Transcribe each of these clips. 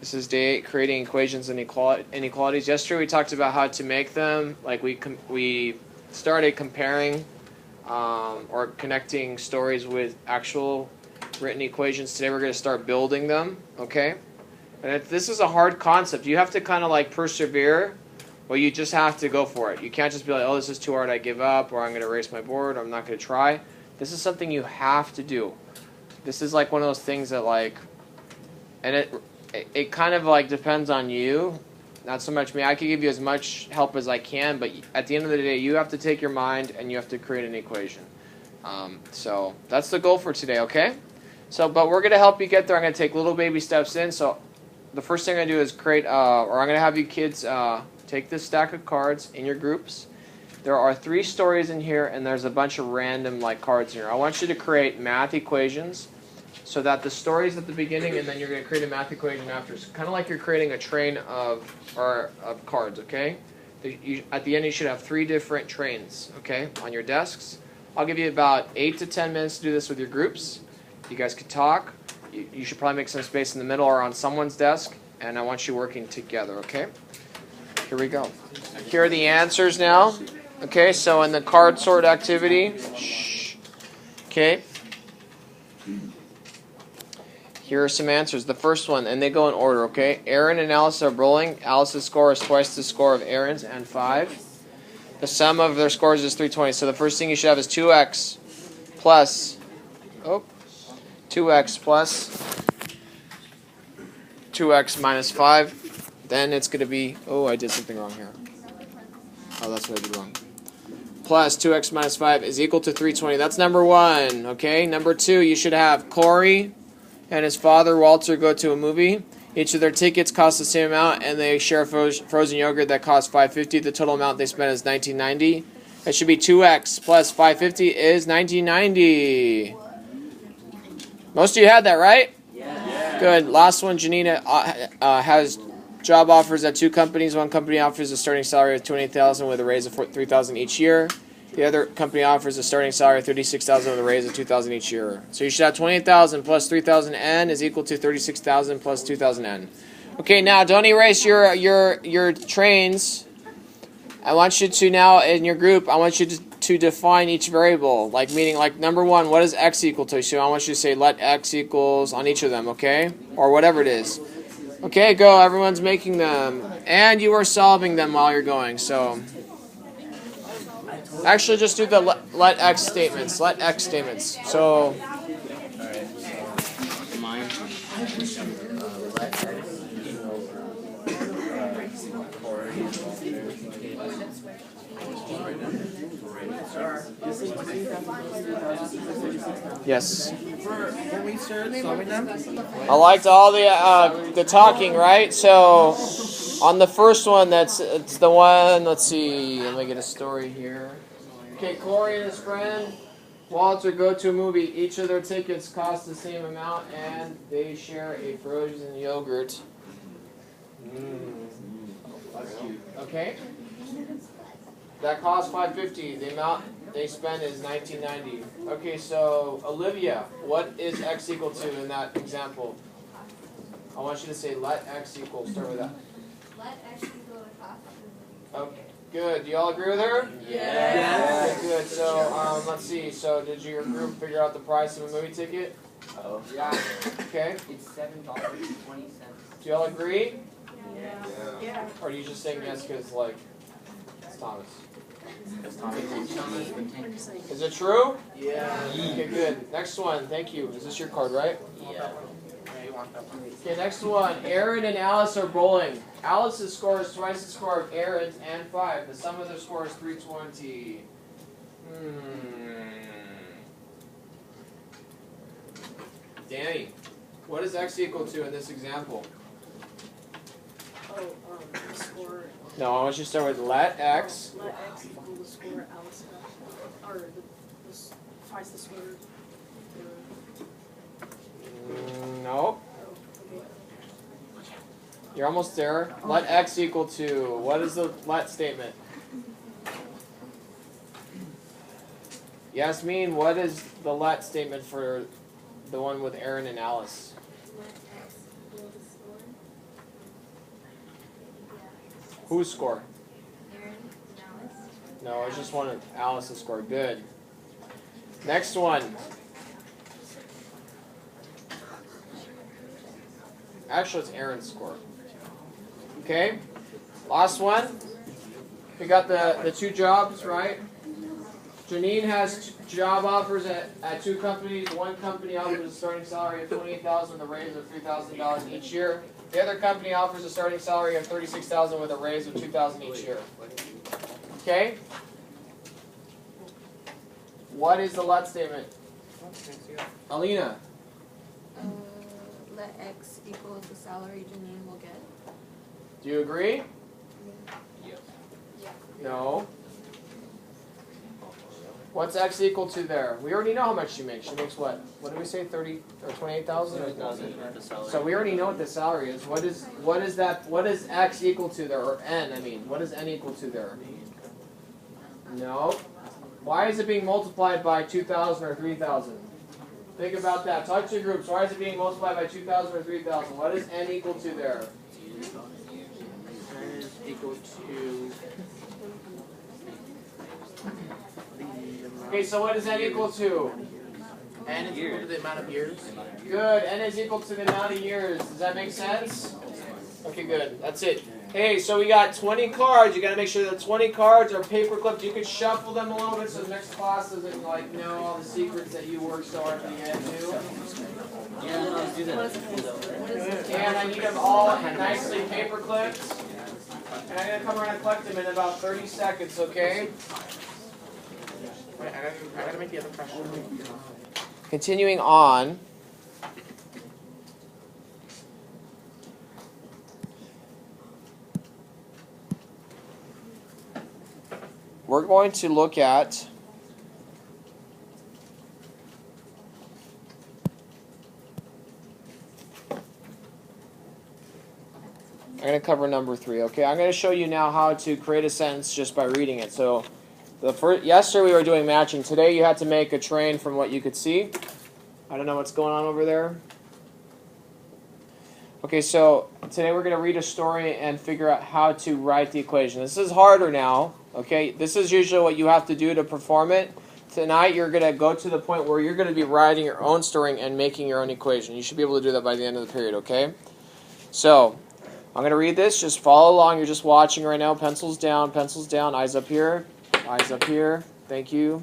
This is day 8, creating equations and inequalities. Yesterday we talked about how to make them. Like we started comparing or connecting stories with actual written equations. Today we're going to start building them. Okay, and this is a hard concept. You have to kind of like persevere, or you just have to go for it. You can't just be like, oh, this is too hard, I give up, or I'm going to erase my board, or I'm not going to try. This is something you have to do. This is like one of those things that like, and it kind of like depends on you, not so much me. I can give you as much help as I can, but at the end of the day, you have to take your mind and you have to create an equation. So that's the goal for today, okay? So, but we're going to help you get there. I'm going to take little baby steps in. So the first thing I'm going to do is create, or I'm going to have you kids take this stack of cards in your groups. There are 3 stories in here, and there's a bunch of random like cards here. I want you to create math equations, so that the story's at the beginning, and then you're going to create a math equation after. So kind of like you're creating a train of cards, okay? At the end, you should have 3 different trains, okay, on your desks. I'll give you about 8 to 10 minutes to do this with your groups. You guys could talk. You should probably make some space in the middle or on someone's desk, and I want you working together, okay? Here we go. Here are the answers now. Okay, so in the card sort activity, okay, here are some answers. The first one, and they go in order, okay? Aaron and Alice are bowling. Alice's score is twice the score of Aaron's and 5. The sum of their scores is 320. So the first thing you should have is 2x plus 2x minus 5. Then it's going to be, oh, I did something wrong here. Oh, that's what I did wrong. Plus 2x minus 5 is equal to 320. That's number 1, okay? Number 2, you should have Corey and his father, Walter, go to a movie. Each of their tickets cost the same amount, and they share frozen yogurt that costs $5.50. The total amount they spent is $19.90. It should be 2x plus $5.50 is $19.90. Most of you had that, right? Yeah. Good. Last one, Janina has job offers at 2 companies. One company offers a starting salary of $28,000 with a raise of $3,000 each year. The other company offers a starting salary of $36,000 with a raise of $2,000 each year. So you should have $28,000 plus $3,000 N is equal to $36,000 plus $2,000 N. Okay, now don't erase your trains. I want you to now in your group. I want you to define each variable. Like meaning like number 1, what is x equal to? So I want you to say let x equals on each of them. Okay, or whatever it is. Okay, go. Everyone's making them, and you are solving them while you're going. So, actually, just do the let x statements. Let x statements. So, mine. Let x equals yes. When we start solving them, I liked all the talking, right? So, on the first one, it's the one. Let's see. Let me get a story here. Okay, Corey and his friend Walter go to a movie. Each of their tickets cost the same amount, and they share a frozen yogurt. That's cute. Okay. That costs $5.50. The amount they spend is $19.90. Okay, so Olivia, what is x equal to in that example? I want you to say let x equal. Start with that. Let x equal the cost of the movie. Okay, good. Do you all agree with her? Yeah. Okay, good. So let's see. So did your group figure out the price of a movie ticket? oh, Yeah, Okay. it's $7.20. Do you all agree? Yeah. Or are you just saying yes because like it's Thomas? Is it true? Yeah. Okay, good. Next one. Thank you. Is this your card, right? Yeah. Okay, next one. Aaron and Alice are bowling. Alice's score is twice the score of Aaron's and 5. The sum of their score is 320. Danny, what is x equal to in this example? The score. No, I want you to start with let x. Let x equal the score Alice got, or twice the score. No. You're almost there. Let x equal to, what is the let statement? Yasmin, what is the let statement for the one with Aaron and Alice? Let x equal the score. Whose score? Aaron and Alice. No, it's just one of Alice's score. Good. Next one. Actually, it's Aaron's score. Okay. Last one. We got the two jobs, right? Janine has job offers at two companies. One company offers a starting salary of $28,000 with a raise of $3,000 each year. The other company offers a starting salary of $36,000 with a raise of $2,000 each year. Okay? What is the let statement? Alina. Let X equal the salary Janine will get. Do you agree? Yes. No. What's X equal to there? We already know how much she makes. She makes what? What did we say? 30 or 28,000? So we already know what the salary is. What is that? What is X equal to there? Or N? I mean, what is N equal to there? No. Why is it being multiplied by 2,000 or 3,000? Think about that. Talk to your groups. Why is it being multiplied by 2,000 or 3,000? What is N equal to there? N is equal to Okay, so what is N equal to? N is equal to the amount of years. Good. N is equal to the amount of years. Does that make sense? Okay, good. That's it. Hey, so we got 20 cards. You got to make sure that 20 cards are paper clipped. You can shuffle them a little bit so the next class doesn't know all the secrets that you worked so hard to get to. Yeah, let's do that. And I need them all nicely paper clipped. And I'm going to come around and collect them in about 30 seconds, okay? Wait, I gotta make the other question. Continuing on. We're going to look at I'm going to cover number 3, okay? I'm going to show you now how to create a sentence just by reading it. So, yesterday we were doing matching. Today you had to make a train from what you could see. I don't know what's going on over there. Okay, so today we're going to read a story and figure out how to write the equation. This is harder now, okay? This is usually what you have to do to perform it. Tonight you're going to go to the point where you're going to be writing your own story and making your own equation. You should be able to do that by the end of the period, okay? So, I'm going to read this. Just follow along. You're just watching right now. Pencils down, eyes up here. Eyes up here. Thank you.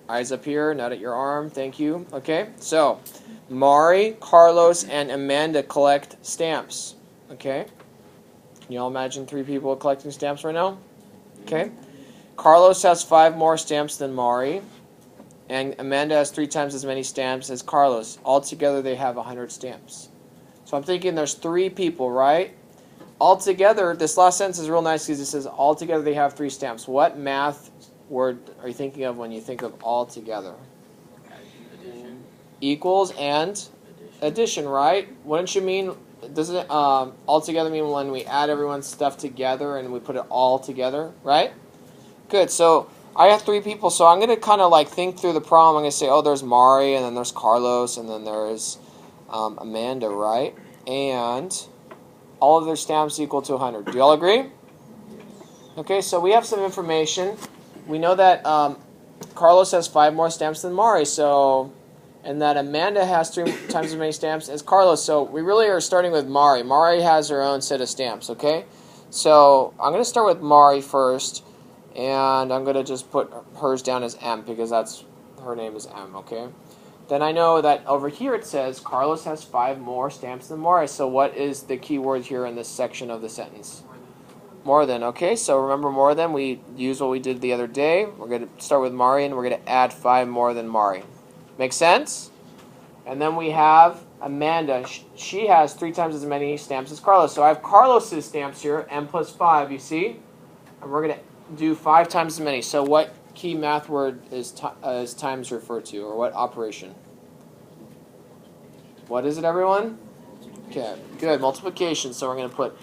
Eyes up here. Not at your arm. Thank you. Okay, so Mari, Carlos, and Amanda collect stamps. Okay? Can you all imagine 3 people collecting stamps right now? Okay. Carlos has 5 more stamps than Mari, and Amanda has 3 times as many stamps as Carlos. Altogether, they have 100 stamps. So I'm thinking there's 3 people, right? Altogether, this last sentence is real nice because it says altogether they have 3 stamps. What math word are you thinking of when you think of altogether? Addition. Equals and addition, right? Wouldn't you mean, doesn't altogether mean when we add everyone's stuff together and we put it all together, right? Good, so I have 3 people, so I'm going to kind of like think through the problem. I'm going to say, oh, there's Mari, and then there's Carlos, and then there's Amanda, right? And all of their stamps equal to 100. Do you all agree? Okay, so we have some information. We know that Carlos has 5 more stamps than Mari, so, and that Amanda has 3 times as many stamps as Carlos. So we really are starting with Mari. Mari has her own set of stamps, okay? So I'm going to start with Mari first, and I'm going to just put hers down as M because her name is M, okay? Then I know that over here it says Carlos has 5 more stamps than Mari. So what is the key word here in this section of the sentence? More than. Okay, so remember more than. We use what we did the other day. We're going to start with Mari, and we're going to add 5 more than Mari. Make sense? And then we have Amanda. She has 3 times as many stamps as Carlos. So I have Carlos's stamps here, M plus 5, you see? And we're going to do 5 times as many. So what key math word is times referred to, or what operation? What is it, everyone? Okay, good. Multiplication. So we're going to put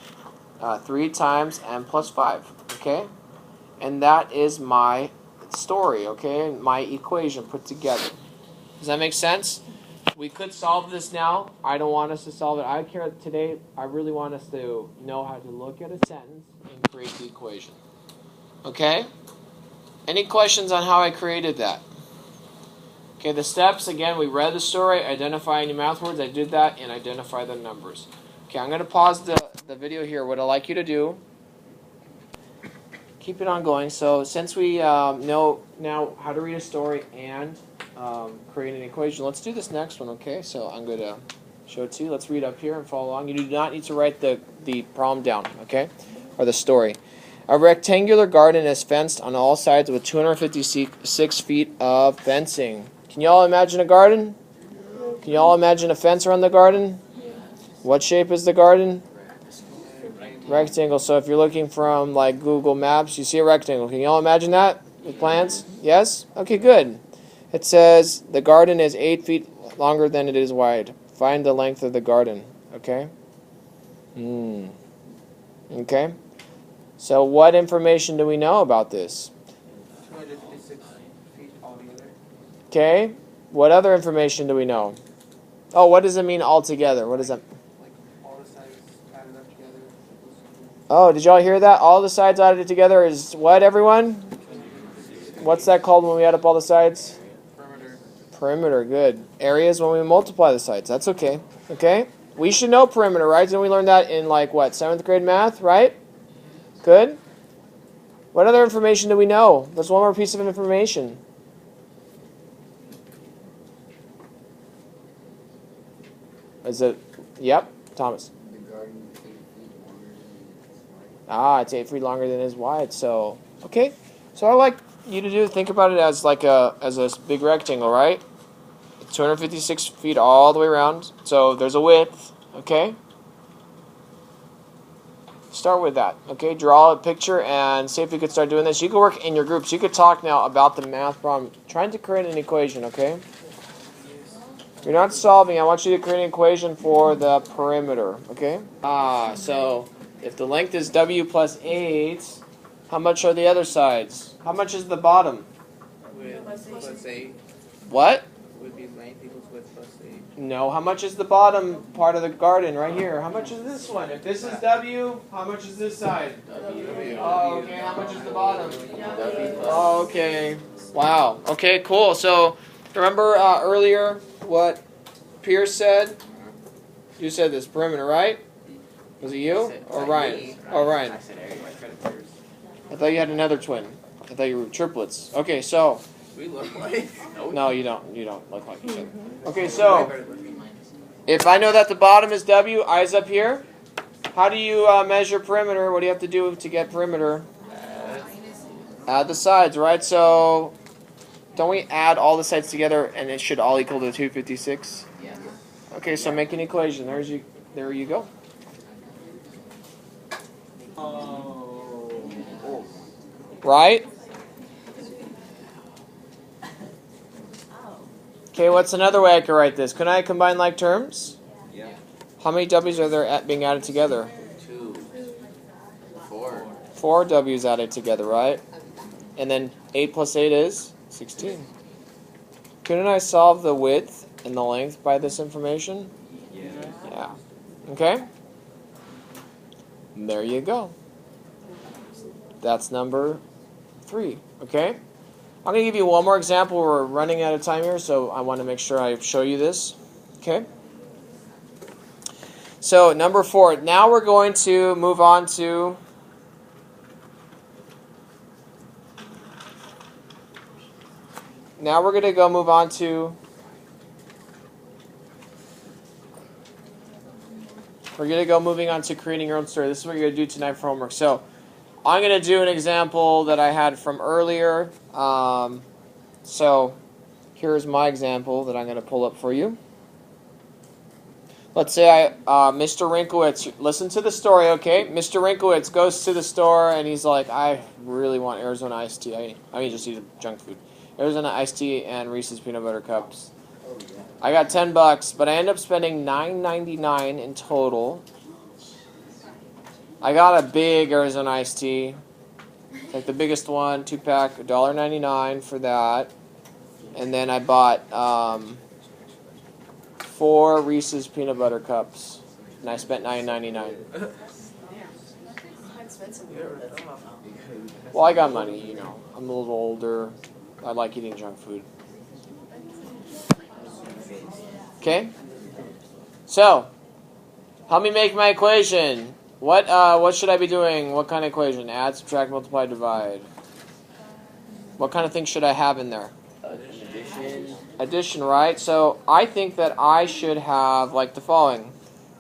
3 times m plus 5. Okay? And that is my story, okay? My equation put together. Does that make sense? We could solve this now. I don't want us to solve it. I care today. I really want us to know how to look at a sentence and create the equation. Okay? Any questions on how I created that? Okay, the steps, again, we read the story, identify any math words, I did that, and identify the numbers. Okay, I'm going to pause the video here. What I'd like you to do, keep it on going. So since we know now how to read a story and create an equation, let's do this next one, okay? So I'm going to show it to you. Let's read up here and follow along. You do not need to write the problem down, okay, or the story. A rectangular garden is fenced on all sides with 256 feet of fencing. Can you all imagine a garden? Can you all imagine a fence around the garden? What shape is the garden? Rectangle. So if you're looking from like Google Maps, you see a rectangle. Can you all imagine that with plants? Yes? Okay, good. It says the garden is 8 feet longer than it is wide. Find the length of the garden. Okay? Okay? So what information do we know about this? 256 feet altogether. Okay? What other information do we know? Oh, what does it mean altogether? What does that mean? Like all the sides added up together. Oh, did y'all hear that? All the sides added together is what, everyone? What's that called when we add up all the sides? Perimeter. Perimeter, good. Areas when we multiply the sides. That's okay. Okay? We should know perimeter, right? Didn't we learn that in like what, 7th grade math, right? Good. What other information do we know? There's one more piece of information. Is it? Yep, Thomas. The garden is 8 feet longer than its wide. Ah, it's 8 feet longer than it is wide. So, okay. So I like you to think about it as like a big rectangle, right? It's 256 feet all the way around. So there's a width. Okay. Start with that. Okay. Draw a picture and see if you could start doing this. You can work in your groups. You could talk now about the math problem, trying to create an equation. Okay. You're not solving. I want you to create an equation for the perimeter. Okay. So if the length is w plus 8, how much are the other sides? How much is the bottom? Width plus 8 What? would be length equals width plus 8. No, how much is the bottom part of the garden right here? How much is this one? If this is W, how much is this side? Oh, okay, how much is the bottom? Oh, okay. Wow. Okay, cool. So, remember earlier what Pierce said? You said this, perimeter, right? Was it you? Or Ryan? Oh, Ryan. I said Eric. I tried to first. I thought you had another twin. I thought you were triplets. Okay, so... We look like. No, you don't. You don't look like each other. Okay, so... if I know that the bottom is W, I's up here. How do you measure perimeter? What do you have to do to get perimeter? Add the sides, right? So, don't we add all the sides together and it should all equal to 256? Yeah. Okay, so make an equation. There you go. Right? Okay, what's another way I could write this? Can I combine like terms? Yeah. How many W's are there being added together? 2. 4. 4 W's added together, right? And then 8 plus 8 is 16. Couldn't I solve the width and the length by this information? Yeah. Yeah. Okay? There you go. That's number 3. Okay? I'm going to give you one more example. We're running out of time here, so I want to make sure I show you this. Okay? So, number 4. Now we're going to move on to... Now we're going to move on to... We're going to go moving on to creating your own story. This is what you're going to do tonight for homework. So, I'm going to do an example that I had from earlier. So, here's my example that I'm going to pull up for you. Let's say Mr. Rinkowitz, listen to the story, okay? Mr. Rinkowitz goes to the store and he's like, I really want Arizona iced tea. I mean, just eat junk food. Arizona iced tea and Reese's peanut butter cups. I got $10, but I end up spending $9.99 in total. I got a big Arizona iced tea, like the biggest one, 2-pack, $1.99 for that. And then I bought 4 Reese's peanut butter cups, and I spent $9.99. expensive. Well, I got money, you know. I'm a little older. I like eating junk food. Okay? So, help me make my equation. What should I be doing? What kind of equation? Add, subtract, multiply, divide. What kind of things should I have in there? Addition. Addition, right? So I think that I should have like the following.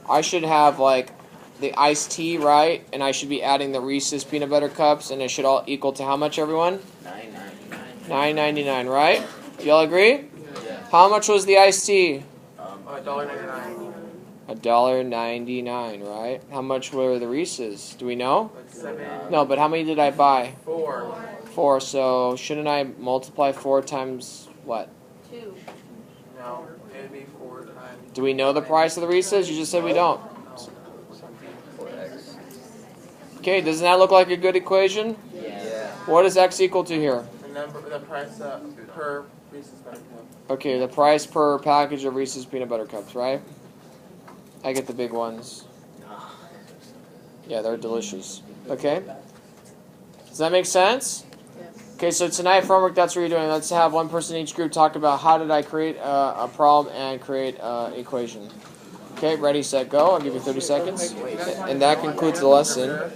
I should have like the iced tea, right? And I should be adding the Reese's peanut butter cups, and it should all equal to how much, everyone? $9.99, right? Y'all agree? Yeah. How much was the iced tea? $1.99. $1.99, right? How much were the Reese's? Do we know? That's 7. No, but how many did I buy? 4. 4. So shouldn't I multiply 4 times what? 2. No, it'd be 4 times. Do we know the price of the Reese's? You just said we don't. 4x. Okay, doesn't that look like a good equation? Yeah. What is x equal to here? The price per Reese's Peanut Cup. Okay, the price per package of Reese's peanut butter cups, right? I get the big ones. Yeah, they're delicious. Okay? Does that make sense? Okay, so tonight for homework, that's what you're doing. Let's have one person in each group talk about how did I create a problem and create an equation. Okay, ready, set, go. I'll give you 30 seconds. And that concludes the lesson.